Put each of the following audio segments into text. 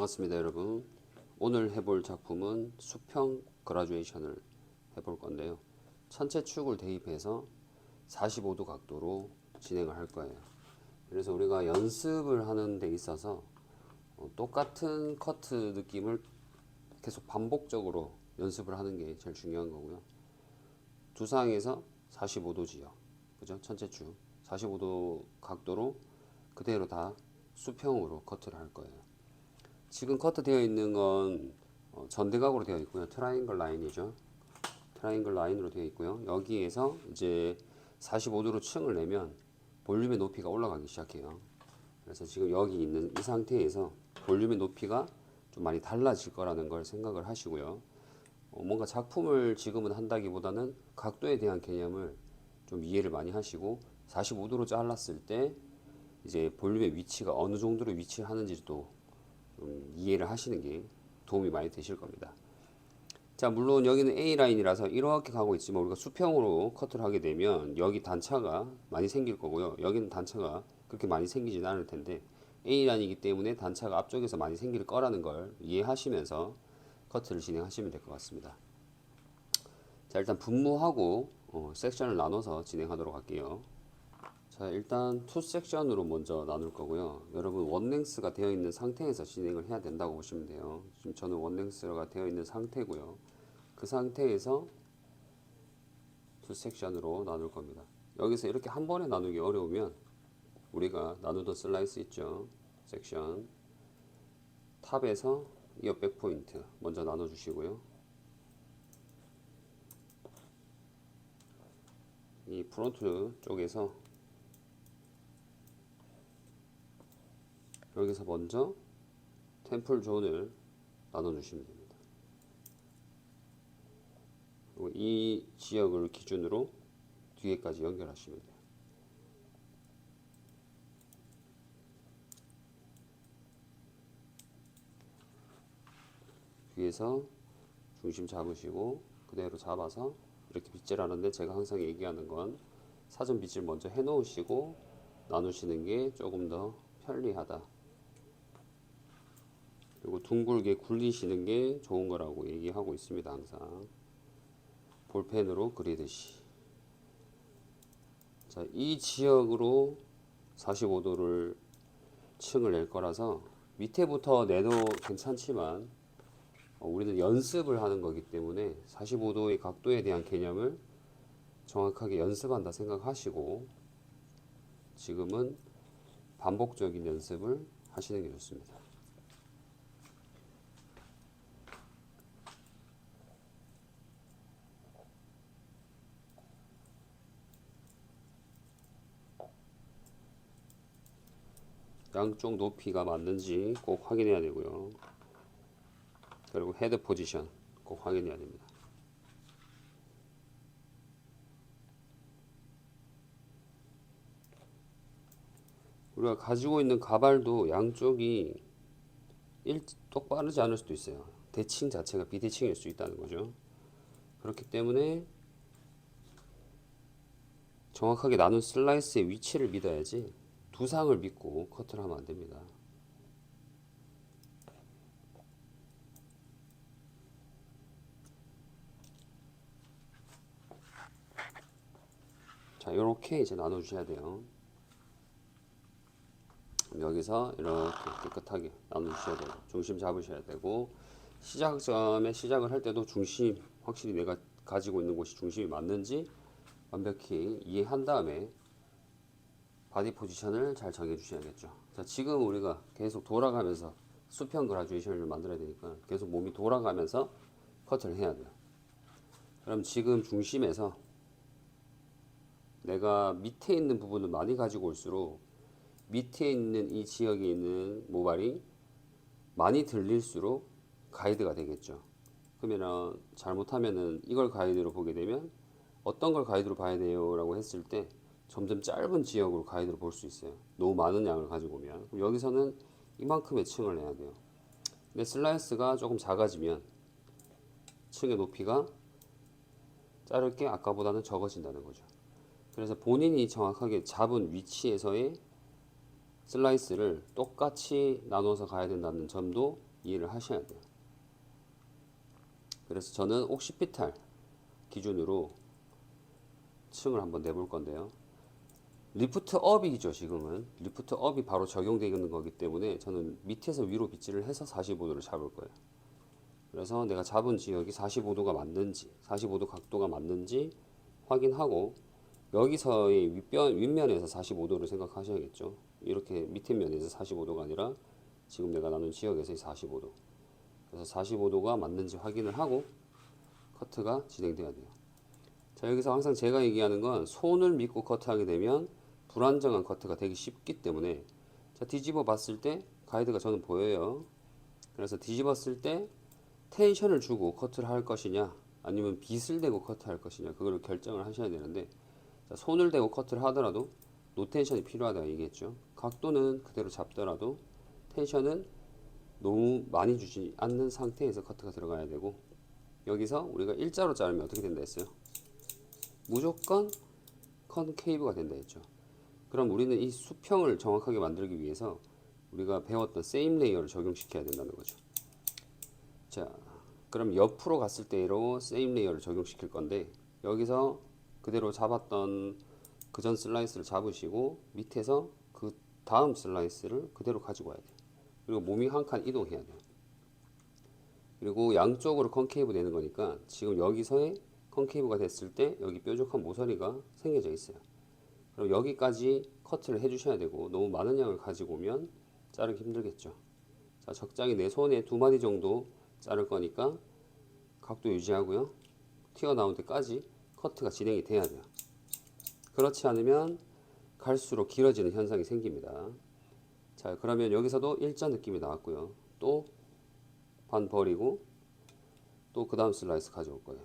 반갑습니다, 여러분. 오늘 해볼 작품은 수평 그라듀에이션을 해볼 건데요. 전체 축을 대입해서 45도 각도로 진행을 할 거예요. 그래서 우리가 연습을 하는 데 있어서 똑같은 커트 느낌을 계속 반복적으로 연습을 하는 게 제일 중요한 거고요. 두상에서 45도 지역, 그죠? 전체 축 45도 각도로 그대로 다 수평으로 커트를 할 거예요. 지금 커트 되어 있는 건 전대각으로 되어 있고요. 트라이앵글 라인이죠. 트라이앵글 라인으로 되어 있고요. 여기에서 이제 45도로 층을 내면 볼륨의 높이가 올라가기 시작해요. 그래서 지금 여기 있는 이 상태에서 볼륨의 높이가 좀 많이 달라질 거라는 걸 생각을 하시고요. 뭔가 작품을 지금은 한다기보다는 각도에 대한 개념을 좀 이해를 많이 하시고 45도로 잘랐을 때 이제 볼륨의 위치가 어느 정도로 위치하는지도 좀 이해를 하시는 게 도움이 많이 되실 겁니다. 자, 물론 여기는 A라인이라서 이렇게 가고 있지만 우리가 수평으로 커트를 하게 되면 여기 단차가 많이 생길 거고요. 여기는 단차가 그렇게 많이 생기진 않을 텐데 A라인이기 때문에 단차가 앞쪽에서 많이 생길 거라는 걸 이해하시면서 커트를 진행하시면 될 것 같습니다. 자, 일단 분무하고 섹션을 나눠서 진행하도록 할게요. 자, 일단 투 섹션으로 먼저 나눌 거고요. 여러분 원랭스가 되어 있는 상태에서 진행을 해야 된다고 보시면 돼요. 지금 저는 원랭스가 되어 있는 상태고요. 그 상태에서 투 섹션으로 나눌 겁니다. 여기서 이렇게 한 번에 나누기 어려우면 우리가 나누던 슬라이스 있죠. 섹션 탑에서 이어 백 포인트 먼저 나눠 주시고요. 이 프론트 쪽에서 여기서 먼저 템플 존을 나눠주시면 됩니다. 그리고 이 지역을 기준으로 뒤에까지 연결하시면 돼요. 뒤에서 중심 잡으시고 그대로 잡아서 이렇게 빗질하는데 제가 항상 얘기하는 건 사전 빗질 먼저 해 놓으시고 나누시는 게 조금 더 편리하다. 그리고 둥글게 굴리시는 게 좋은 거라고 얘기하고 있습니다. 항상 볼펜으로 그리듯이. 자, 이 지역으로 45도를 층을 낼 거라서 밑에부터 내도 괜찮지만 우리는 연습을 하는 거기 때문에 45도의 각도에 대한 개념을 정확하게 연습한다 생각하시고 지금은 반복적인 연습을 하시는 게 좋습니다. 양쪽 높이가 맞는지 꼭 확인해야 되고요. 그리고 헤드 포지션 꼭 확인해야 됩니다. 우리가 가지고 있는 가발도 양쪽이 똑바르지 않을 수도 있어요. 대칭 자체가 비대칭일 수 있다는 거죠. 그렇기 때문에 정확하게 나눈 슬라이스의 위치를 믿어야지 두상을 믿고 커트를 하면 안 됩니다. 자, 이렇게 이제 나눠 주셔야 돼요. 여기서 이렇게 깨끗하게 나눠 주셔야 되고 중심 잡으셔야 되고 시작점에 시작을 할 때도 중심 확실히 내가 가지고 있는 곳이 중심이 맞는지 완벽히 이해한 다음에 바디 포지션을 잘 정해 주셔야겠죠. 자, 지금 우리가 계속 돌아가면서 수평 그라듀에이션을 만들어야 되니까 계속 몸이 돌아가면서 커트를 해야 돼요. 그럼 지금 중심에서 내가 밑에 있는 부분을 많이 가지고 올수록 밑에 있는 이 지역에 있는 모발이 많이 들릴수록 가이드가 되겠죠. 그러면 잘못하면은 이걸 가이드로 보게 되면 어떤 걸 가이드로 봐야 돼요 라고 했을 때 점점 짧은 지역으로 가이드로 볼 수 있어요. 너무 많은 양을 가지고 오면. 그럼 여기서는 이만큼의 층을 내야 돼요. 근데 슬라이스가 조금 작아지면 층의 높이가 자를 게 아까보다는 적어진다는 거죠. 그래서 본인이 정확하게 잡은 위치에서의 슬라이스를 똑같이 나눠서 가야 된다는 점도 이해를 하셔야 돼요. 그래서 저는 옥시피탈 기준으로 층을 한번 내볼 건데요. 리프트 업이죠. 지금은 리프트 업이 바로 적용되는 거기 때문에 저는 밑에서 위로 빗질을 해서 45도를 잡을 거예요. 그래서 내가 잡은 지역이 45도가 맞는지 45도 각도가 맞는지 확인하고 여기서의 윗면에서 45도를 생각하셔야겠죠. 이렇게 밑에 면에서 45도가 아니라 지금 내가 나눈 지역에서의 45도. 그래서 45도가 맞는지 확인을 하고 커트가 진행돼야 돼요. 자, 여기서 항상 제가 얘기하는 건 손을 믿고 커트하게 되면 불안정한 커트가 되기 쉽기 때문에, 자, 뒤집어 봤을 때 가이드가 저는 보여요. 그래서 뒤집었을 때 텐션을 주고 커트를 할 것이냐 아니면 빗을 대고 커트할 것이냐 그걸 결정을 하셔야 되는데, 자, 손을 대고 커트를 하더라도 노텐션이 필요하다고 얘기했죠. 각도는 그대로 잡더라도 텐션은 너무 많이 주지 않는 상태에서 커트가 들어가야 되고, 여기서 우리가 일자로 자르면 어떻게 된다 했어요? 무조건 컨케이브가 된다 했죠. 그럼 우리는 이 수평을 정확하게 만들기 위해서 우리가 배웠던 세임 레이어를 적용시켜야 된다는 거죠. 자, 그럼 옆으로 갔을 때로 세임 레이어를 적용시킬 건데, 여기서 그대로 잡았던 그 전 슬라이스를 잡으시고 밑에서 그 다음 슬라이스를 그대로 가지고 와야 돼요. 그리고 몸이 한 칸 이동해야 돼요. 그리고 양쪽으로 컨케이브 되는 거니까 지금 여기서의 컨케이브가 됐을 때 여기 뾰족한 모서리가 생겨져 있어요. 그럼 여기까지 커트를 해주셔야 되고, 너무 많은 양을 가지고 오면 자르기 힘들겠죠. 자, 적당히 내 손에 2마디 정도 자를 거니까 각도 유지하고요. 튀어나온 데까지 커트가 진행이 돼야 돼요. 그렇지 않으면 갈수록 길어지는 현상이 생깁니다. 자, 그러면 여기서도 일자 느낌이 나왔고요. 또 반 버리고 또 그 다음 슬라이스 가져올 거예요.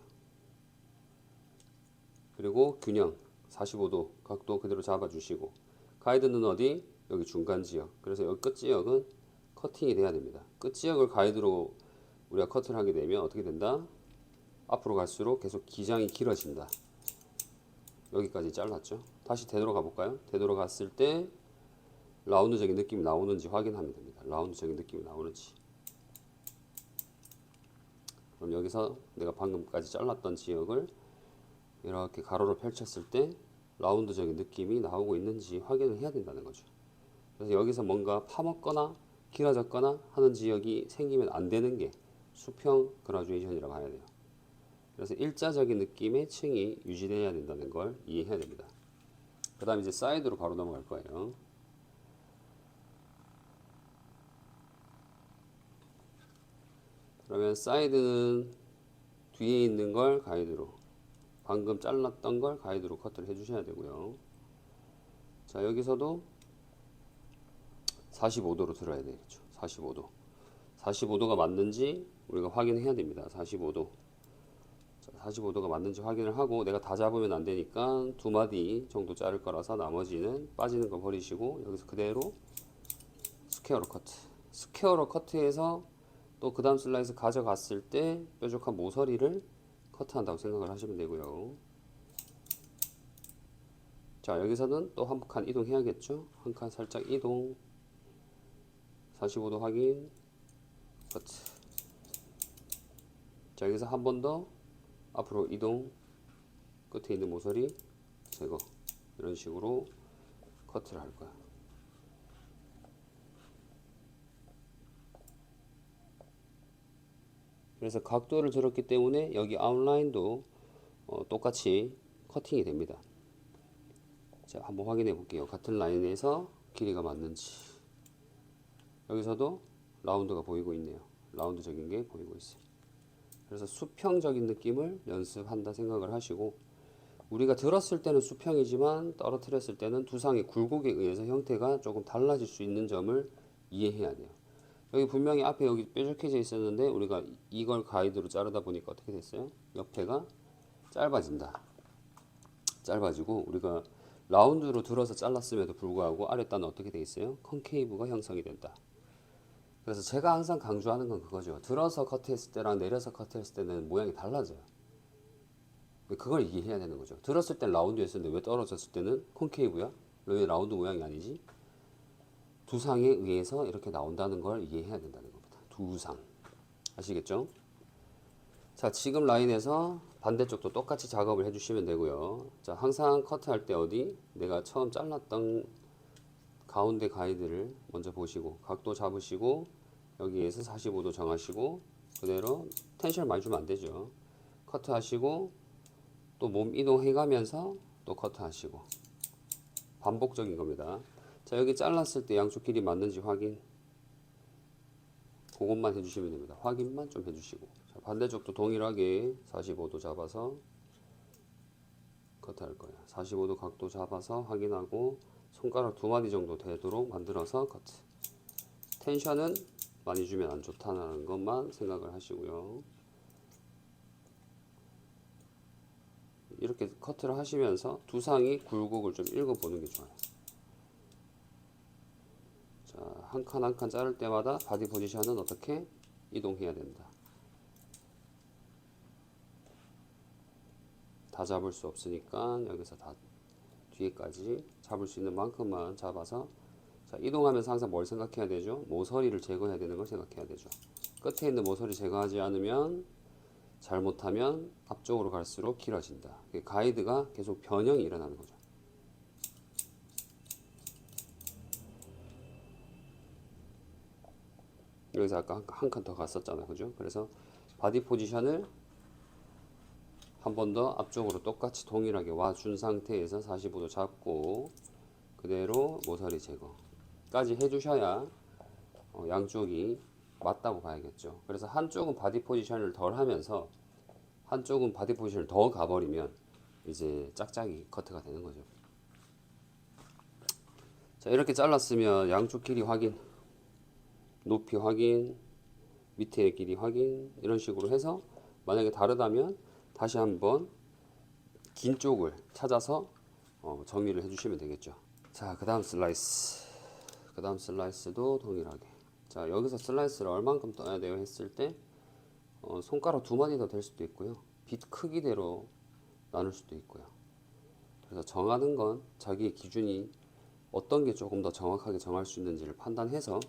그리고 균형 45도 각도 그대로 잡아주시고, 가이드는 어디? 여기 중간 지역. 그래서 여기 끝 지역은 커팅이 돼야 됩니다. 끝 지역을 가이드로 우리가 커트를 하게 되면 어떻게 된다? 앞으로 갈수록 계속 기장이 길어진다. 여기까지 잘랐죠. 다시 되돌아가 볼까요? 되돌아갔을 때 라운드적인 느낌이 나오는지 확인하면 됩니다. 라운드적인 느낌이 나오는지. 그럼 여기서 내가 방금까지 잘랐던 지역을 이렇게 가로로 펼쳤을 때 라운드적인 느낌이 나오고 있는지 확인을 해야 된다는 거죠. 그래서 여기서 뭔가 파먹거나 길어졌거나 하는 지역이 생기면 안 되는 게 수평 그라듀에이션이라고 해야 돼요. 그래서 일자적인 느낌의 층이 유지되어야 된다는 걸 이해해야 됩니다. 그 다음 이제 사이드로 바로 넘어갈 거예요. 그러면 사이드는 뒤에 있는 걸 가이드로, 방금 잘랐던 걸 가이드로 커트를 해주셔야 되고요. 자, 여기서도 45도로 들어야 되겠죠. 45도. 45도가 맞는지 우리가 확인해야 됩니다. 45도. 자, 45도가 맞는지 확인을 하고, 내가 다 잡으면 안 되니까 2마디 정도 자를 거라서 나머지는 빠지는 거 버리시고 여기서 그대로 스퀘어로 커트. 스퀘어로 커트해서 또 그 다음 슬라이스 가져갔을 때 뾰족한 모서리를 커트한다고 생각을 하시면 되고요. 자, 여기서는 또 한 칸 이동해야겠죠. 한 칸 살짝 이동. 45도 확인. 커트. 자, 여기서 한 번 더 앞으로 이동. 끝에 있는 모서리 제거. 이런 식으로 커트를 할 거야. 그래서 각도를 들었기 때문에 여기 아웃라인도 똑같이 커팅이 됩니다. 자, 한번 확인해 볼게요. 같은 라인에서 길이가 맞는지. 여기서도 라운드가 보이고 있네요. 라운드적인 게 보이고 있어요. 그래서 수평적인 느낌을 연습한다 생각을 하시고, 우리가 들었을 때는 수평이지만 떨어뜨렸을 때는 두상의 굴곡에 의해서 형태가 조금 달라질 수 있는 점을 이해해야 돼요. 여기 분명히 앞에 여기 뾰족해져 있었는데 우리가 이걸 가이드로 자르다 보니까 어떻게 됐어요? 옆에가 짧아진다. 짧아지고 우리가 라운드로 들어서 잘랐음에도 불구하고 아랫단은 어떻게 돼 있어요? 컨케이브가 형성이 된다. 그래서 제가 항상 강조하는 건 그거죠. 들어서 커트했을 때랑 내려서 커트했을 때는 모양이 달라져요. 그걸 이해해야 되는 거죠. 들었을 땐 라운드였었는데 왜 떨어졌을 때는 콘케이브야? 왜 라운드 모양이 아니지? 두상에 의해서 이렇게 나온다는 걸 이해해야 된다는 겁니다. 두 상. 아시겠죠? 자, 지금 라인에서 반대쪽도 똑같이 작업을 해주시면 되고요. 자, 항상 커트할 때 어디 내가 처음 잘랐던 가운데 가이드를 먼저 보시고 각도 잡으시고 여기에서 45도 정하시고 그대로 텐션을 많이 주면 안 되죠. 커트 하시고 또 몸 이동해 가면서 또 커트 하시고 반복적인 겁니다. 자, 여기 잘랐을 때 양쪽 길이 맞는지 확인, 그것만 해주시면 됩니다. 확인만 좀 해주시고, 자, 반대쪽도 동일하게 45도 잡아서 커트 할 거예요. 45도 각도 잡아서 확인하고 손가락 두 마디 정도 되도록 만들어서 커트. 텐션은 많이 주면 안 좋다는 것만 생각을 하시고요. 이렇게 커트를 하시면서 두상이 굴곡을 좀 읽어보는 게 좋아요. 자, 한 칸 한 칸 자를 때마다 바디 포지션은 어떻게 이동해야 된다. 다 잡을 수 없으니까 여기서 다 뒤에까지 잡을 수 있는 만큼만 잡아서, 자, 이동하면서 항상 뭘 생각해야 되죠? 모서리를 제거해야 되는 걸 생각해야 되죠. 끝에 있는 모서리 제거하지 않으면, 잘못하면 앞쪽으로 갈수록 길어진다. 가이드가 계속 변형이 일어나는 거죠. 여기서 아까 한 칸 더 갔었잖아요. 그죠? 그래서 바디 포지션을 한 번 더 앞쪽으로 똑같이 동일하게 와준 상태에서 45도 잡고 그대로 모서리 제거까지 해주셔야 양쪽이 맞다고 봐야겠죠. 그래서 한쪽은 바디 포지션을 덜 하면서 한쪽은 바디 포지션을 더 가버리면 이제 짝짝이 커트가 되는 거죠. 자, 이렇게 잘랐으면 양쪽 길이 확인, 높이 확인, 밑에 길이 확인, 이런 식으로 해서 만약에 다르다면 다시 한번 긴 쪽을 찾아서 정리를 해주시면 되겠죠. 자, 그 다음 슬라이스. 그 다음 슬라이스도 동일하게. 자, 여기서 슬라이스를 얼만큼 떠야 돼요 했을 때 손가락 두 마디 더 될 수도 있고요. 빗 크기대로 나눌 수도 있고요. 그래서 정하는 건 자기의 기준이 어떤 게 조금 더 정확하게 정할 수 있는지를 판단해서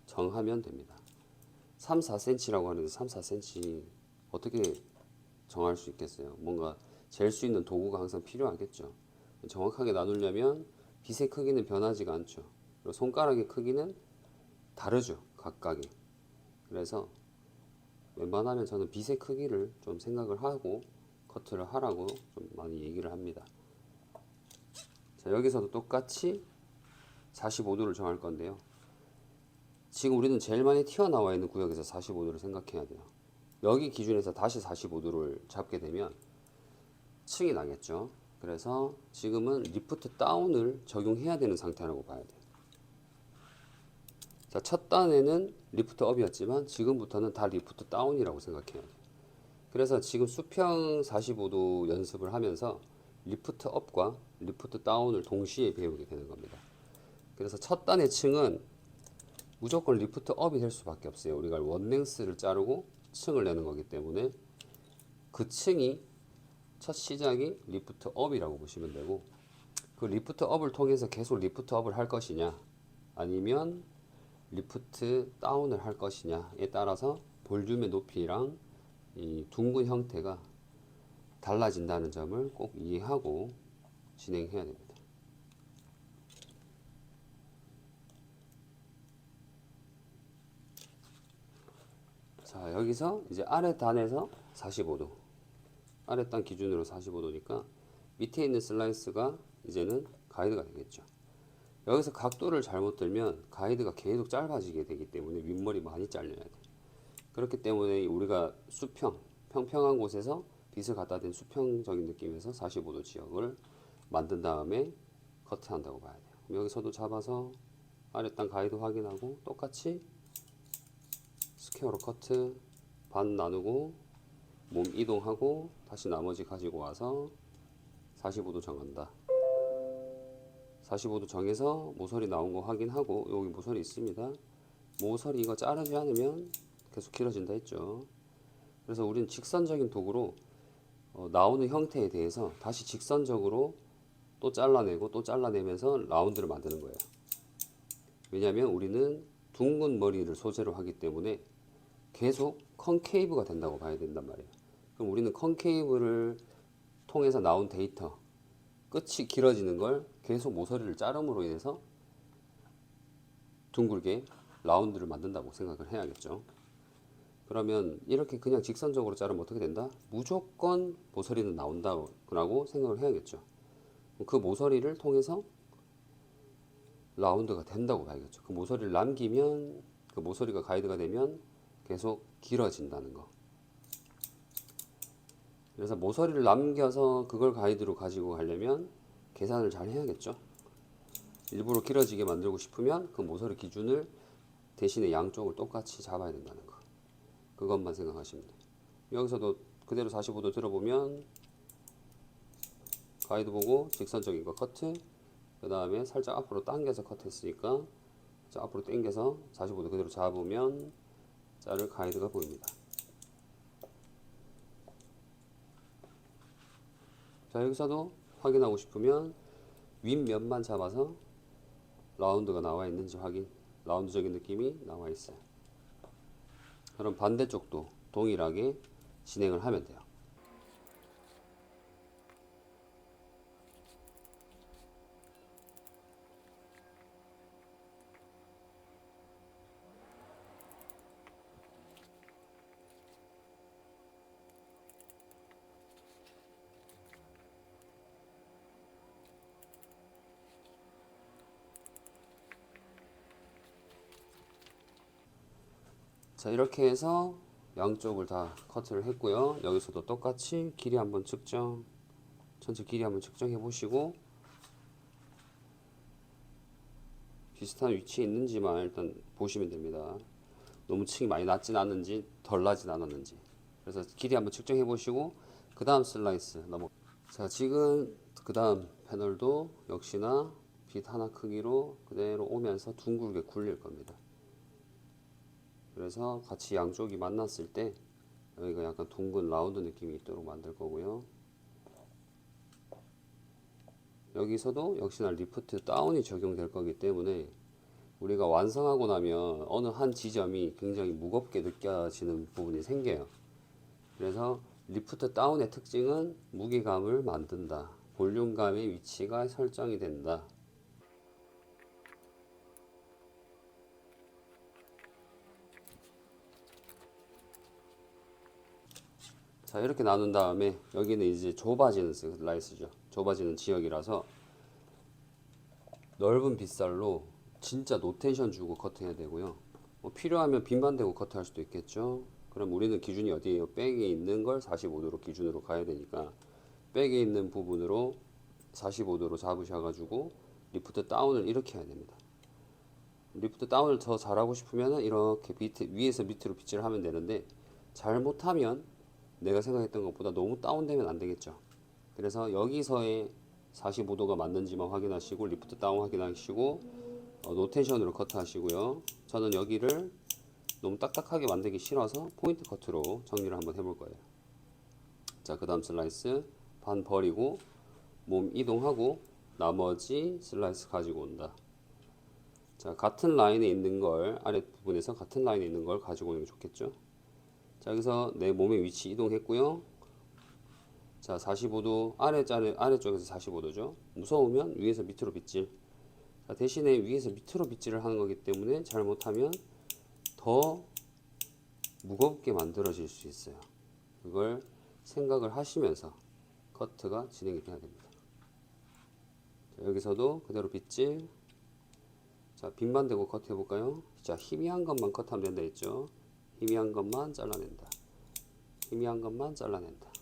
정하면 됩니다. 3, 4cm라고 하는데 3, 4cm 어떻게 정할 수 있겠어요? 뭔가 잴 수 있는 도구가 항상 필요하겠죠. 정확하게 나누려면 빗의 크기는 변하지가 않죠. 그리고 손가락의 크기는 다르죠. 각각이. 그래서 웬만하면 저는 빗의 크기를 좀 생각을 하고 커트를 하라고 좀 많이 얘기를 합니다. 자, 여기서도 똑같이 45도를 정할 건데요. 지금 우리는 제일 많이 튀어나와 있는 구역에서 45도를 생각해야 돼요. 여기 기준에서 다시 45도를 잡게 되면 층이 나겠죠. 그래서 지금은 리프트 다운을 적용해야 되는 상태라고 봐야 돼요. 자, 첫 단에는 리프트 업이었지만 지금부터는 다 리프트 다운이라고 생각해야 돼요. 그래서 지금 수평 45도 연습을 하면서 리프트 업과 리프트 다운을 동시에 배우게 되는 겁니다. 그래서 첫 단의 층은 무조건 리프트 업이 될 수밖에 없어요. 우리가 원랭스를 자르고 층을 내는 거기 때문에 그 층이 첫 시작이 리프트 업이라고 보시면 되고, 그 리프트 업을 통해서 계속 리프트 업을 할 것이냐 아니면 리프트 다운을 할 것이냐에 따라서 볼륨의 높이랑 이 둥근 형태가 달라진다는 점을 꼭 이해하고 진행해야 됩니다. 자, 여기서 이제 아래 단에서 45도, 아래 단 기준으로 45도니까 밑에 있는 슬라이스가 이제는 가이드가 되겠죠. 여기서 각도를 잘못 들면 가이드가 계속 짧아지게 되기 때문에 윗머리 많이 잘려야 돼. 그렇기 때문에 우리가 수평, 평평한 곳에서 빗을 갖다 댄 수평적인 느낌에서 45도 지역을 만든 다음에 커트한다고 봐야 돼요. 그럼 여기서도 잡아서 아랫단 가이드 확인하고 똑같이 스퀘어로 커트, 반 나누고 몸 이동하고 다시 나머지 가지고 와서 45도 정한다. 45도 정해서 모서리 나온 거 확인하고, 여기 모서리 있습니다. 모서리 이거 자르지 않으면 계속 길어진다 했죠. 그래서 우리는 직선적인 도구로 나오는 형태에 대해서 다시 직선적으로 또 잘라내고 또 잘라내면서 라운드를 만드는 거예요. 왜냐하면 우리는 둥근 머리를 소재로 하기 때문에 계속 컨케이브가 된다고 봐야 된단 말이에요. 그럼 우리는 컨케이브를 통해서 나온 데이터, 끝이 길어지는 걸 계속 모서리를 자름으로 인해서 둥글게 라운드를 만든다고 생각을 해야겠죠. 그러면 이렇게 그냥 직선적으로 자르면 어떻게 된다? 무조건 모서리는 나온다고 생각을 해야겠죠. 그 모서리를 통해서 라운드가 된다고 봐야겠죠. 그 모서리를 남기면, 그 모서리가 가이드가 되면 계속 길어진다는 거. 그래서 모서리를 남겨서 그걸 가이드로 가지고 가려면 계산을 잘 해야겠죠. 일부러 길어지게 만들고 싶으면 그 모서리 기준을 대신에 양쪽을 똑같이 잡아야 된다는 거. 그것만 생각하시면 돼요. 여기서도 그대로 45도 들어보면 가이드 보고 직선적인 거 커트, 그 다음에 살짝 앞으로 당겨서 커트했으니까 앞으로 당겨서 45도 그대로 잡으면 자를 가이드가 보입니다. 자, 여기서도 확인하고 싶으면 윗면만 잡아서 라운드가 나와 있는지 확인, 라운드적인 느낌이 나와 있어요. 그럼 반대쪽도 동일하게 진행을 하면 돼요. 자, 이렇게 해서 양쪽을 다 커트를 했고요. 여기서도 똑같이 길이 한번 측정, 전체 길이 한번 측정해 보시고 비슷한 위치에 있는지만 일단 보시면 됩니다. 너무 층이 많이 낮진 않는지 덜 나진 않았는지. 그래서 길이 한번 측정해 보시고 그 다음 슬라이스 넘어. 자, 지금 그 다음 패널도 역시나 빛 하나 크기로 그대로 오면서 둥글게 굴릴 겁니다. 그래서 같이 양쪽이 만났을 때 여기가 약간 둥근 라운드 느낌이 있도록 만들 거고요. 여기서도 역시나 리프트 다운이 적용될 거기 때문에 우리가 완성하고 나면 어느 한 지점이 굉장히 무겁게 느껴지는 부분이 생겨요. 그래서 리프트 다운의 특징은 무게감을 만든다. 볼륨감의 위치가 설정이 된다. 자, 이렇게 나눈 다음에 여기는 이제 좁아지는 슬라이스죠. 좁아지는 지역이라서 넓은 빗살로 진짜 노테이션 주고 커트해야 되고요. 뭐 필요하면 빈만 대고 커트할 수도 있겠죠. 그럼 우리는 기준이 어디에요? 백에 있는 걸 45도로 기준으로 가야 되니까 백에 있는 부분으로 45도로 잡으셔가지고 리프트 다운을 이렇게 해야 됩니다. 리프트 다운을 더 잘하고 싶으면 이렇게 위에서 밑으로 빗질을 하면 되는데 잘못하면 내가 생각했던 것보다 너무 다운되면 안 되겠죠. 그래서 여기서의 45도가 맞는지만 확인하시고 리프트 다운 확인하시고 노테이션으로 커트 하시고요. 저는 여기를 너무 딱딱하게 만들기 싫어서 포인트 커트로 정리를 한번 해볼 거예요. 자, 그 다음 슬라이스 반 버리고 몸 이동하고 나머지 슬라이스 가지고 온다. 자, 같은 라인에 있는 걸 아랫부분에서 같은 라인에 있는 걸 가지고 오는 게 좋겠죠. 자, 여기서 내 몸의 위치 이동했고요. 자, 45도 아래쪽에서 45도죠. 무서우면 위에서 밑으로 빗질. 자, 대신에 위에서 밑으로 빗질을 하는 거기 때문에 잘못하면 더 무겁게 만들어질 수 있어요. 그걸 생각을 하시면서 커트가 진행이 돼야 됩니다. 자, 여기서도 그대로 빗질. 자, 빗만 대고 커트 해볼까요? 자, 희미한 것만 커트하면 된다 했죠. 희미한 것만 잘라낸다. 희미한 것만 잘라낸다.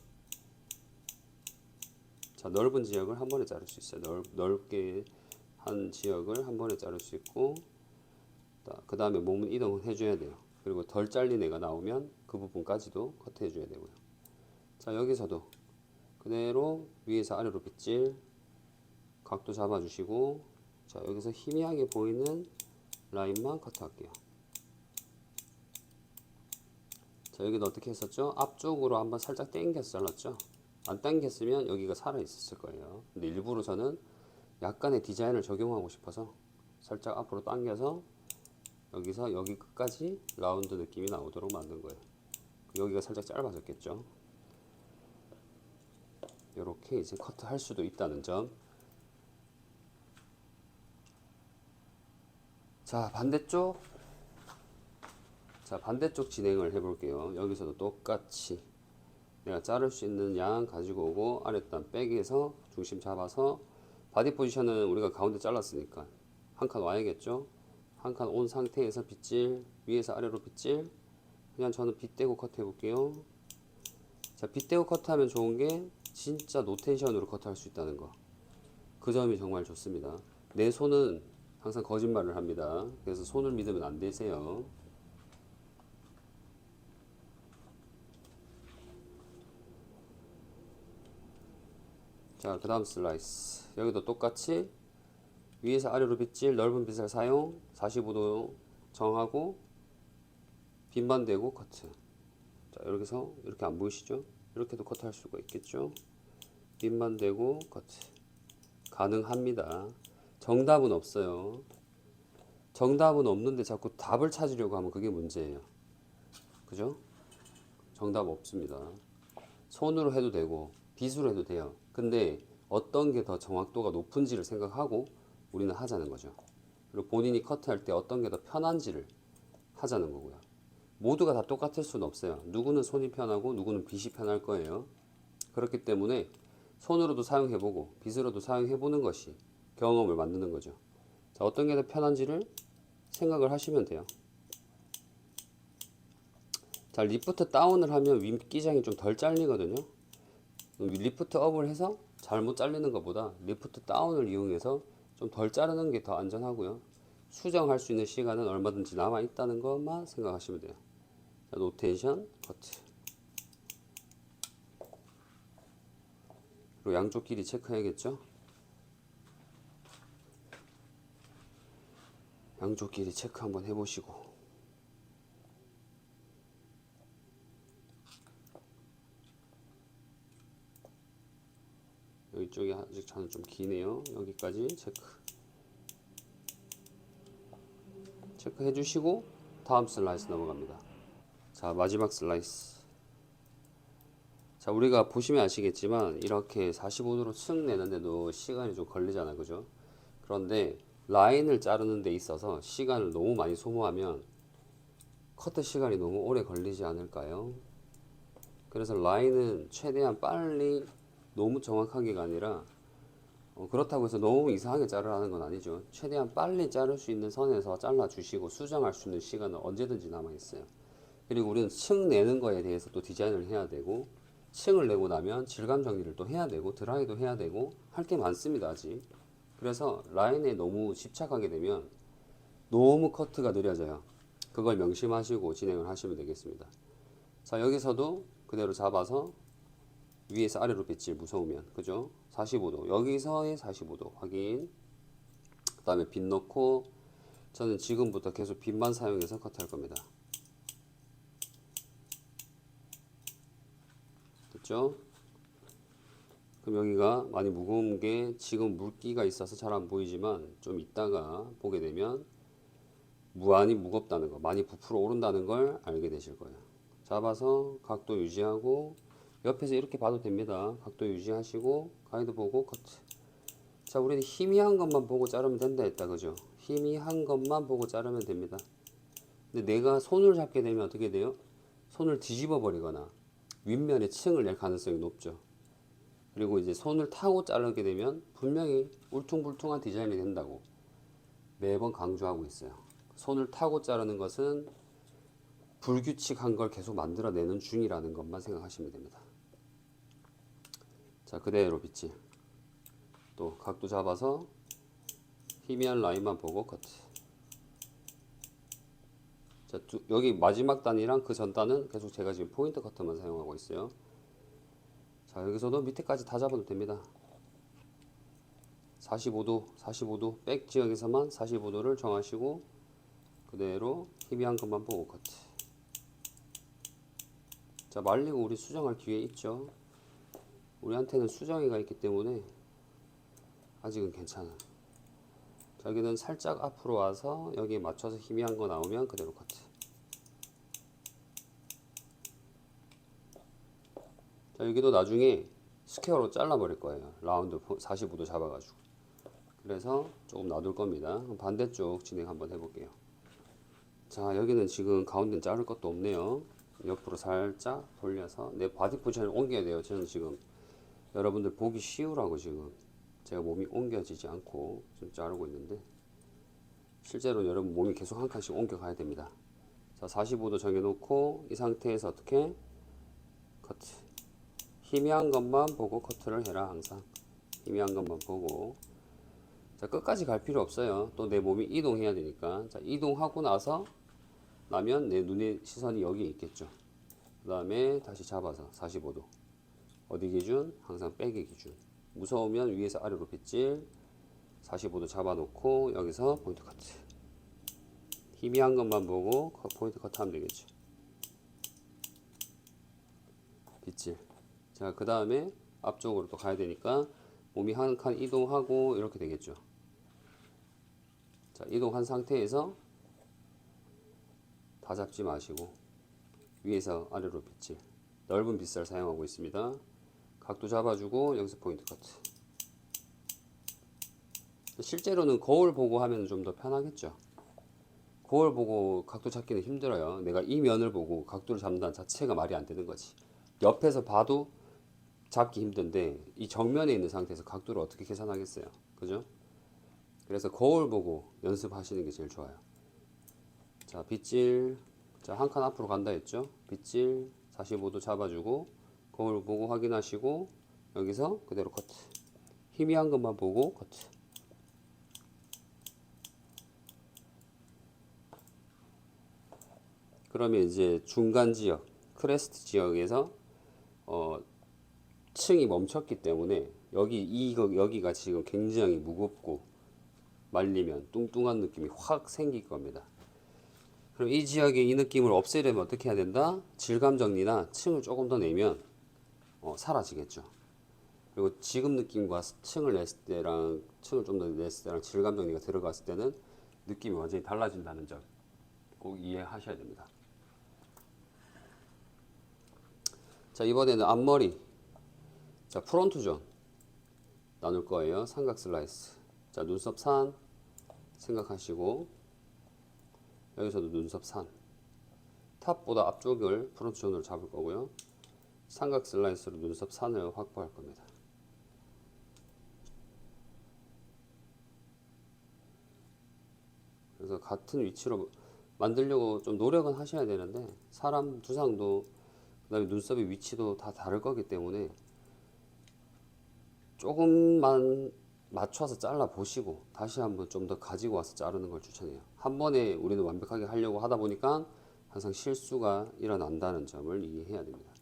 자, 넓은 지역을 한 번에 자를 수 있어요. 넓게 한 지역을 한 번에 자를 수 있고, 그 다음에 몸은 이동을 해줘야 돼요. 그리고 덜 잘린 애가 나오면 그 부분까지도 커트해줘야 되고요. 자, 여기서도 그대로 위에서 아래로 빗질, 각도 잡아주시고, 자, 여기서 희미하게 보이는 라인만 커트할게요. 자, 여기도 어떻게 했었죠? 앞쪽으로 한번 살짝 당겨서 잘랐죠? 안 당겼으면 여기가 살아 있었을 거예요. 근데 일부러 저는 약간의 디자인을 적용하고 싶어서 살짝 앞으로 당겨서 여기서 여기 끝까지 라운드 느낌이 나오도록 만든 거예요. 여기가 살짝 짧아졌겠죠. 이렇게 이제 커트 할 수도 있다는 점. 자, 반대쪽 진행을 해 볼게요. 여기서도 똑같이 내가 자를 수 있는 양 가지고 오고 아랫단 백에서 중심 잡아서 바디 포지션은 우리가 가운데 잘랐으니까 한 칸 와야겠죠. 한 칸 온 상태에서 빗질, 위에서 아래로 빗질. 그냥 저는 빗대고 커트 해볼게요. 자, 빗대고 커트하면 좋은 게 진짜 노텐션으로 커트할 수 있다는 거. 그 점이 정말 좋습니다. 내 손은 항상 거짓말을 합니다. 그래서 손을 믿으면 안 되세요. 자, 그 다음 슬라이스. 여기도 똑같이 위에서 아래로 빗질, 넓은 빗을 사용, 45도 정하고 빗만 대고 커트. 자, 이렇게 해서 이렇게 안 보이시죠? 이렇게도 커트 할 수가 있겠죠? 빗만 대고 커트. 가능합니다. 정답은 없어요. 정답은 없는데 자꾸 답을 찾으려고 하면 그게 문제예요. 그죠? 정답 없습니다. 손으로 해도 되고 빗으로 해도 돼요. 근데 어떤 게 더 정확도가 높은지를 생각하고 우리는 하자는 거죠. 그리고 본인이 커트할 때 어떤 게 더 편한지를 하자는 거고요. 모두가 다 똑같을 수는 없어요. 누구는 손이 편하고 누구는 빗이 편할 거예요. 그렇기 때문에 손으로도 사용해보고 빗으로도 사용해보는 것이 경험을 만드는 거죠. 자, 어떤 게 더 편한지를 생각을 하시면 돼요. 자, 리프트 다운을 하면 윗기장이 좀 덜 잘리거든요. 리프트 업을 해서 잘못 잘리는 것보다 리프트 다운을 이용해서 좀 덜 자르는 게 더 안전하고요. 수정할 수 있는 시간은 얼마든지 남아 있다는 것만 생각하시면 돼요. 자, 노테이션 커트. 그리고 양쪽 길이 체크해야겠죠. 양쪽 길이 체크 한번 해보시고. 이쪽이 아직 저는 좀 기네요. 여기까지 체크 해주시고 다음 슬라이스 넘어갑니다. 자, 마지막 슬라이스. 자, 우리가 보시면 아시겠지만 이렇게 45도로 층 내는데도 시간이 좀 걸리잖아요. 그죠? 그런데 라인을 자르는 데 있어서 시간을 너무 많이 소모하면 커트 시간이 너무 오래 걸리지 않을까요? 그래서 라인은 최대한 빨리 너무 정확하게가 아니라 그렇다고 해서 너무 이상하게 자르라는 건 아니죠. 최대한 빨리 자를 수 있는 선에서 잘라주시고 수정할 수 있는 시간은 언제든지 남아있어요. 그리고 우리는 층 내는 거에 대해서 또 디자인을 해야 되고 층을 내고 나면 질감 정리를 또 해야 되고 드라이도 해야 되고 할 게 많습니다. 아직. 그래서 라인에 너무 집착하게 되면 너무 커트가 느려져요. 그걸 명심하시고 진행을 하시면 되겠습니다. 자, 여기서도 그대로 잡아서 위에서 아래로 빗질 무서우면 그죠? 45도 여기서의 45도 확인. 그 다음에 빗 넣고 저는 지금부터 계속 빗만 사용해서 커트할 겁니다. 됐죠? 그럼 여기가 많이 무거운 게 지금 물기가 있어서 잘 안 보이지만 좀 이따가 보게 되면 무한히 무겁다는 거, 많이 부풀어 오른다는 걸 알게 되실 거예요. 잡아서 각도 유지하고 옆에서 이렇게 봐도 됩니다. 각도 유지하시고 가이드 보고 커트. 자, 우리는 희미한 것만 보고 자르면 된다 했다. 그죠? 희미한 것만 보고 자르면 됩니다. 근데 내가 손을 잡게 되면 어떻게 돼요? 손을 뒤집어 버리거나 윗면에 층을 낼 가능성이 높죠. 그리고 이제 손을 타고 자르게 되면 분명히 울퉁불퉁한 디자인이 된다고 매번 강조하고 있어요. 손을 타고 자르는 것은 불규칙한 걸 계속 만들어내는 중이라는 것만 생각하시면 됩니다. 자, 그대로 빗질. 또 각도 잡아서 희미한 라인만 보고 커트. 자, 여기 마지막 단이랑 그 전 단은 계속 제가 지금 포인트 커트만 사용하고 있어요. 자, 여기서도 밑에까지 다 잡아도 됩니다. 45도 백 지역에서만 45도를 정하시고 그대로 희미한 것만 보고 커트. 자, 말리고 우리 수정할 기회 있죠. 우리한테는 수정이가 있기 때문에 아직은 괜찮아. 자, 여기는 살짝 앞으로 와서 여기에 맞춰서 희미한 거 나오면 그대로 커트. 자, 여기도 나중에 스퀘어로 잘라버릴 거예요. 라운드 45도 잡아가지고. 그래서 조금 놔둘 겁니다. 반대쪽 진행 한번 해볼게요. 자, 여기는 지금 가운데는 자를 것도 없네요. 옆으로 살짝 돌려서 내 바디 포지션을 옮겨야 돼요. 저는 지금 여러분들 보기 쉬우라고 지금 제가 몸이 옮겨지지 않고 좀 자르고 있는데, 실제로 여러분 몸이 계속 한 칸씩 옮겨가야 됩니다. 자, 45도 정해놓고 이 상태에서 어떻게 커트. 희미한 것만 보고 커트를 해라. 항상 희미한 것만 보고. 자, 끝까지 갈 필요 없어요. 또 내 몸이 이동해야 되니까. 자, 이동하고 나면 내 눈의 시선이 여기 있겠죠. 그 다음에 다시 잡아서 45도. 어디 기준? 항상 백의 기준. 무서우면 위에서 아래로 빗질. 45도 잡아놓고 여기서 포인트 커트. 희미한 것만 보고 포인트 커트 하면 되겠죠. 빗질. 자, 그 다음에 앞쪽으로 또 가야 되니까 몸이 한 칸 이동하고 이렇게 되겠죠. 자, 이동한 상태에서 다 잡지 마시고 위에서 아래로 빗질. 넓은 빗살 사용하고 있습니다. 각도 잡아주고 여기서 포인트 커트. 실제로는 거울 보고 하면 좀 더 편하겠죠. 거울 보고 각도 잡기는 힘들어요. 내가 이 면을 보고 각도를 잡는다는 자체가 말이 안 되는 거지. 옆에서 봐도 잡기 힘든데 이 정면에 있는 상태에서 각도를 어떻게 계산하겠어요. 그죠? 그래서 거울 보고 연습하시는 게 제일 좋아요. 자, 빗질. 자, 한 칸 앞으로 간다 했죠. 빗질 45도 잡아주고 거울 보고 확인하시고 여기서 그대로 커트. 희미한 것만 보고 커트. 그러면 이제 중간 지역, 크레스트 지역에서 층이 멈췄기 때문에 여기가 지금 굉장히 무겁고 말리면 뚱뚱한 느낌이 확 생길 겁니다. 그럼 이 지역의 이 느낌을 없애려면 어떻게 해야 된다? 질감 정리나 층을 조금 더 내면 사라지겠죠. 그리고 지금 느낌과 층을 냈을 때랑 층을 좀 더 냈을 때랑 질감 정리가 들어갔을 때는 느낌이 완전히 달라진다는 점 꼭 이해하셔야 됩니다. 자, 이번에는 앞머리. 자, 프론트 존 나눌 거예요. 삼각 슬라이스. 자, 눈썹 산 생각하시고 여기서도 눈썹 산. 탑보다 앞쪽을 프론트 존으로 잡을 거고요. 삼각 슬라이스로 눈썹 산을 확보할 겁니다. 그래서 같은 위치로 만들려고 좀 노력은 하셔야 되는데 사람 두상도 그다음에 눈썹의 위치도 다 다를 거기 때문에 조금만 맞춰서 잘라 보시고 다시 한번 좀 더 가지고 와서 자르는 걸 추천해요. 한 번에 우리는 완벽하게 하려고 하다 보니까 항상 실수가 일어난다는 점을 이해해야 됩니다.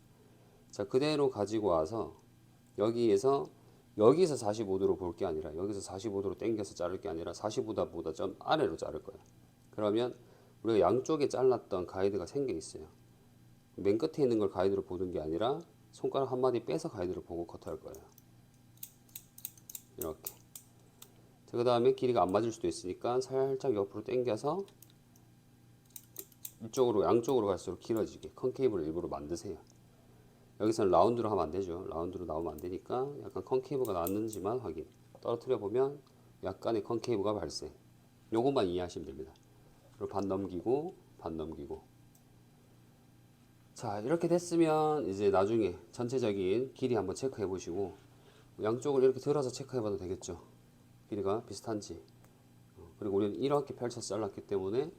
자, 그대로 가지고 와서 여기서 45도로 볼 게 아니라 여기서 45도로 당겨서 자를 게 아니라 45도보다 좀 아래로 자를 거예요. 그러면 우리가 양쪽에 잘랐던 가이드가 생겨 있어요. 맨 끝에 있는 걸 가이드로 보는 게 아니라 손가락 한 마디 빼서 가이드를 보고 커트할 거예요. 이렇게. 그 다음에 길이가 안 맞을 수도 있으니까 살짝 옆으로 당겨서 이쪽으로 양쪽으로 갈수록 길어지게 컨케이브를 일부러 만드세요. 여기서는 라운드로 하면 안 되죠. 라운드로 나오면 안 되니까 약간 컨케이브가 났는지만 확인. 떨어뜨려 보면 약간의 컨케이브가 발생. 요것만 이해하시면 됩니다. 그리고 반 넘기고 반 넘기고. 자, 이렇게 됐으면 이제 나중에 전체적인 길이 한번 체크해 보시고 양쪽을 이렇게 들어서 체크해 봐도 되겠죠. 길이가 비슷한지. 그리고 우리는 이렇게 펼쳐서 잘랐기 때문에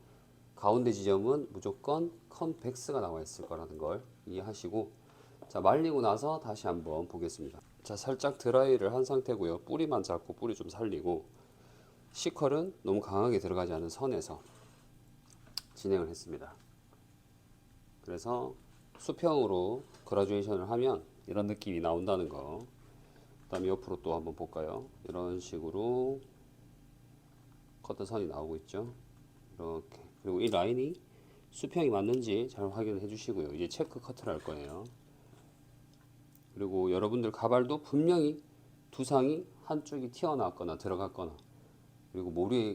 가운데 지점은 무조건 컨벡스가 나와 있을 거라는 걸 이해하시고, 자, 말리고 나서 다시 한번 보겠습니다. 자, 살짝 드라이를 한 상태고요. 뿌리만 잡고 뿌리 좀 살리고 C컬은 너무 강하게 들어가지 않은 선에서 진행을 했습니다. 그래서 수평으로 그라듀에이션을 하면 이런 느낌이 나온다는 거. 그 다음에 옆으로 또 한번 볼까요? 이런 식으로 커트 선이 나오고 있죠. 이렇게. 그리고 이 라인이 수평이 맞는지 잘 확인을 해 주시고요. 이제 체크 커트를 할 거예요. 그리고 여러분들 가발도 분명히 두상이 한쪽이 튀어나왔거나 들어갔거나 그리고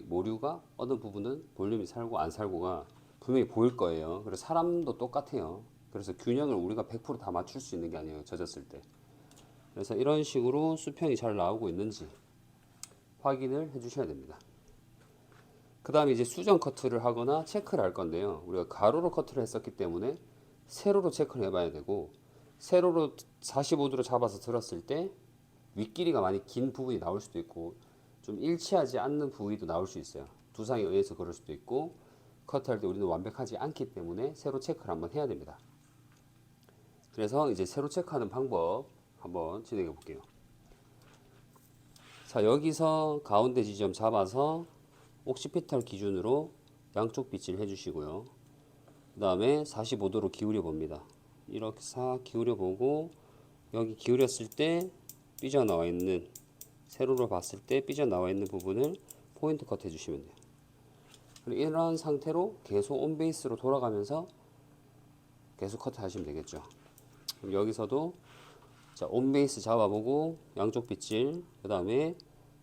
모류가 어느 부분은 볼륨이 살고 안 살고가 분명히 보일 거예요. 그래서 사람도 똑같아요. 그래서 균형을 우리가 100%다 맞출 수 있는 게 아니에요. 젖었을 때. 그래서 이런 식으로 수평이 잘 나오고 있는지 확인을 해 주셔야 됩니다. 그 다음에 이제 수정 커트를 하거나 체크를 할 건데요. 우리가 가로로 커트를 했었기 때문에 세로로 체크를 해봐야 되고, 세로로 45도로 잡아서 들었을 때 윗길이가 많이 긴 부분이 나올 수도 있고 좀 일치하지 않는 부위도 나올 수 있어요. 두상에 의해서 그럴 수도 있고, 커트할 때 우리는 완벽하지 않기 때문에 세로 체크를 한번 해야 됩니다. 그래서 이제 세로 체크하는 방법 한번 진행해 볼게요. 자, 여기서 가운데 지점 잡아서 옥시피탈 기준으로 양쪽 빗질 해주시고요. 그 다음에 45도로 기울여 봅니다. 이렇게 싹 기울여 보고, 여기 기울였을 때 삐져나와 있는, 세로로 봤을 때 삐져나와 있는 부분을 포인트 컷 해주시면 돼요. 그리고 이런 상태로 계속 온 베이스로 돌아가면서 계속 커트 하시면 되겠죠. 그럼 여기서도 자, 온 베이스 잡아보고 양쪽 빗질, 그 다음에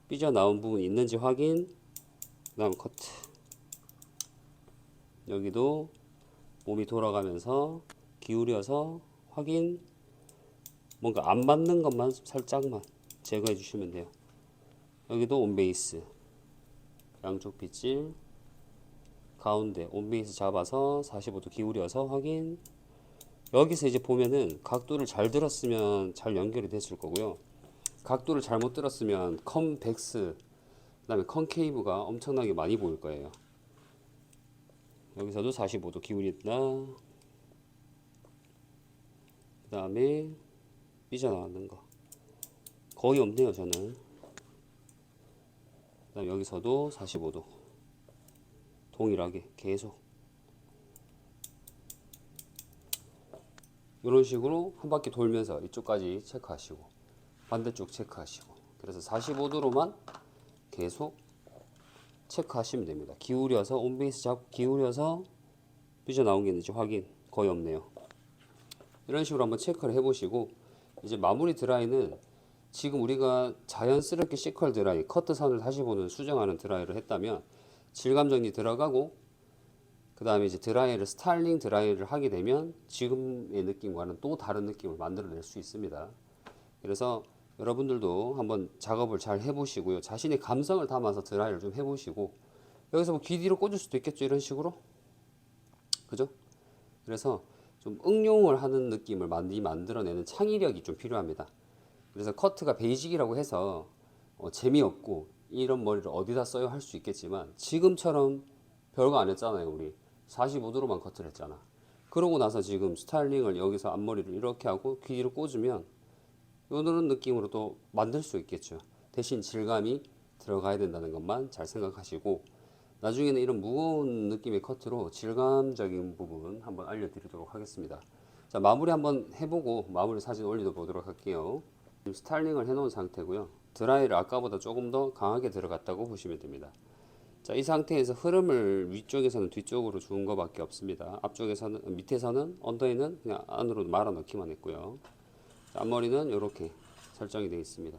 삐져나온 부분 있는지 확인, 그 다음 커트. 여기도 몸이 돌아가면서 기울여서 확인, 뭔가 안 맞는 것만 살짝만 제거해 주시면 돼요. 여기도 온 베이스, 양쪽 빗질, 가운데 온 베이스 잡아서 45도 기울여서 확인. 여기서 이제 보면은 각도를 잘 들었으면 잘 연결이 됐을 거고요. 각도를 잘못 들었으면 컨벡스, 그 다음에 컨케이브가 엄청나게 많이 보일 거예요. 여기서도 45도 기울인다. 그 다음에 삐져나가는 거 거의 없네요, 저는. 그 다음 여기서도 45도 동일하게 계속 이런 식으로 한 바퀴 돌면서 이쪽까지 체크하시고 반대쪽 체크하시고, 그래서 45도로만 계속 체크하시면 됩니다. 기울여서 온베이스 잡고 기울여서 삐져나온 게 있는지 확인. 거의 없네요. 이런 식으로 한번 체크를 해보시고, 이제 마무리 드라이는 지금 우리가 자연스럽게 시컬 드라이, 커트선을 다시 보는 수정하는 드라이를 했다면 질감 정리 들어가고, 그 다음에 이제 드라이를 스타일링 드라이를 하게 되면 지금의 느낌과는 또 다른 느낌을 만들어낼 수 있습니다. 그래서 여러분들도 한번 작업을 잘 해보시고요. 자신의 감성을 담아서 드라이를 좀 해보시고, 여기서 뭐 귀 뒤로 꽂을 수도 있겠죠. 이런 식으로. 그죠? 그래서 좀 응용을 하는 느낌을 많이 만들어내는 창의력이 좀 필요합니다. 그래서 커트가 베이직이라고 해서 재미없고 이런 머리를 어디다 써요 할 수 있겠지만, 지금처럼 별거 안 했잖아요. 우리 45도로만 커트를 했잖아. 그러고 나서 지금 스타일링을 여기서 앞머리를 이렇게 하고 귀 뒤로 꽂으면 이런 느낌으로 또 만들 수 있겠죠. 대신 질감이 들어가야 된다는 것만 잘 생각하시고, 나중에는 이런 무거운 느낌의 커트로 질감적인 부분 한번 알려드리도록 하겠습니다. 자, 마무리 한번 해보고 마무리 사진 올려 보도록 할게요. 지금 스타일링을 해놓은 상태고요. 드라이를 아까보다 조금 더 강하게 들어갔다고 보시면 됩니다. 자, 이 상태에서 흐름을 위쪽에서는 뒤쪽으로 주는 것밖에 없습니다. 앞쪽에서는, 밑에서는, 언더에는 그냥 안으로 말아 넣기만 했고요. 앞머리는 이렇게 설정이 되어 있습니다.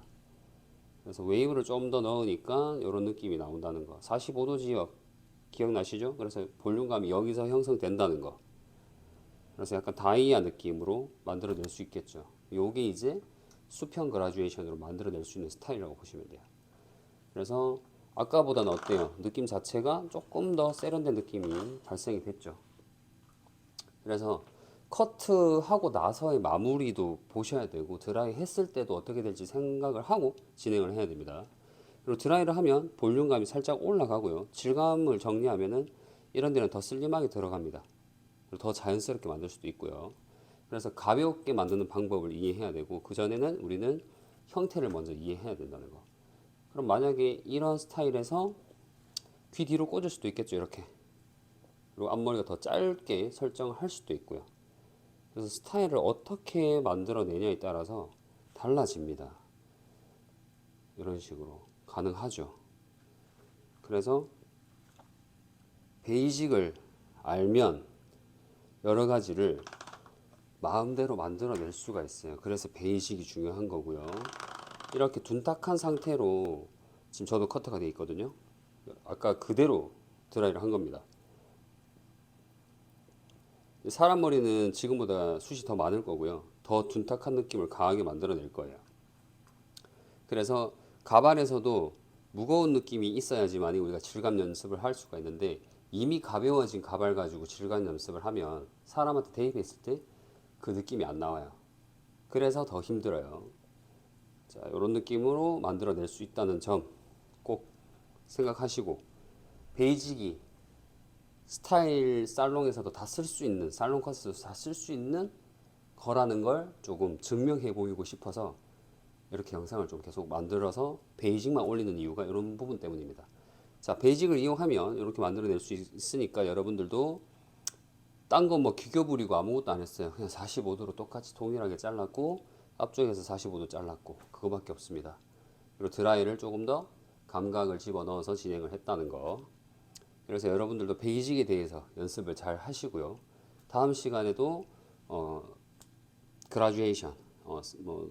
그래서 웨이브를 좀 더 넣으니까 이런 느낌이 나온다는 거. 45도 지역 기억나시죠? 그래서 볼륨감이 여기서 형성된다는 거. 그래서 약간 다이아 느낌으로 만들어낼 수 있겠죠. 요게 이제 수평 그라듀에이션으로 만들어낼 수 있는 스타일이라고 보시면 돼요. 그래서 아까보다는 어때요? 느낌 자체가 조금 더 세련된 느낌이 발생이 됐죠. 그래서 커트하고 나서의 마무리도 보셔야 되고, 드라이 했을 때도 어떻게 될지 생각을 하고 진행을 해야 됩니다. 그리고 드라이를 하면 볼륨감이 살짝 올라가고요. 질감을 정리하면은 이런 데는 더 슬림하게 들어갑니다. 그리고 더 자연스럽게 만들 수도 있고요. 그래서 가볍게 만드는 방법을 이해해야 되고, 그 전에는 우리는 형태를 먼저 이해해야 된다는 거. 그럼 만약에 이런 스타일에서 귀 뒤로 꽂을 수도 있겠죠. 이렇게. 그리고 앞머리가 더 짧게 설정을 할 수도 있고요. 그래서 스타일을 어떻게 만들어내냐에 따라서 달라집니다. 이런 식으로 가능하죠. 그래서 베이직을 알면 여러 가지를 마음대로 만들어낼 수가 있어요. 그래서 베이직이 중요한 거고요. 이렇게 둔탁한 상태로 지금 저도 커트가 되어 있거든요. 아까 그대로 드라이를 한 겁니다. 사람 머리는 지금보다 숱이 더 많을 거고요. 더 둔탁한 느낌을 강하게 만들어낼 거예요. 그래서 가발에서도 무거운 느낌이 있어야지만 우리가 질감 연습을 할 수가 있는데, 이미 가벼워진 가발 가지고 질감 연습을 하면 사람한테 대입했을 때 그 느낌이 안 나와요. 그래서 더 힘들어요. 자, 이런 느낌으로 만들어낼 수 있다는 점 꼭 생각하시고, 베이직이 스타일 살롱에서도 다 쓸 수 있는, 살롱 커스도 다 쓸 수 있는 거라는 걸 조금 증명해 보이고 싶어서 이렇게 영상을 좀 계속 만들어서 베이직만 올리는 이유가 이런 부분 때문입니다. 자, 베이직을 이용하면 이렇게 만들어낼 수 있으니까 여러분들도 딴 거 뭐 기교 부리고 아무것도 안 했어요. 그냥 45도로 똑같이 동일하게 잘랐고, 앞쪽에서 45도 잘랐고, 그거밖에 없습니다. 그리고 드라이를 조금 더 감각을 집어넣어서 진행을 했다는 거. 그래서 여러분들도 베이직에 대해서 연습을 잘 하시고요. 다음 시간에도 그라듀에이션, 뭐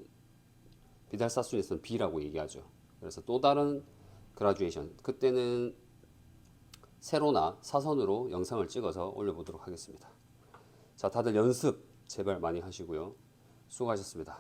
비달사순에서는 B라고 얘기하죠. 그래서 또 다른 그라듀에이션, 그때는 세로나 사선으로 영상을 찍어서 올려보도록 하겠습니다. 자, 다들 연습 제발 많이 하시고요. 수고하셨습니다.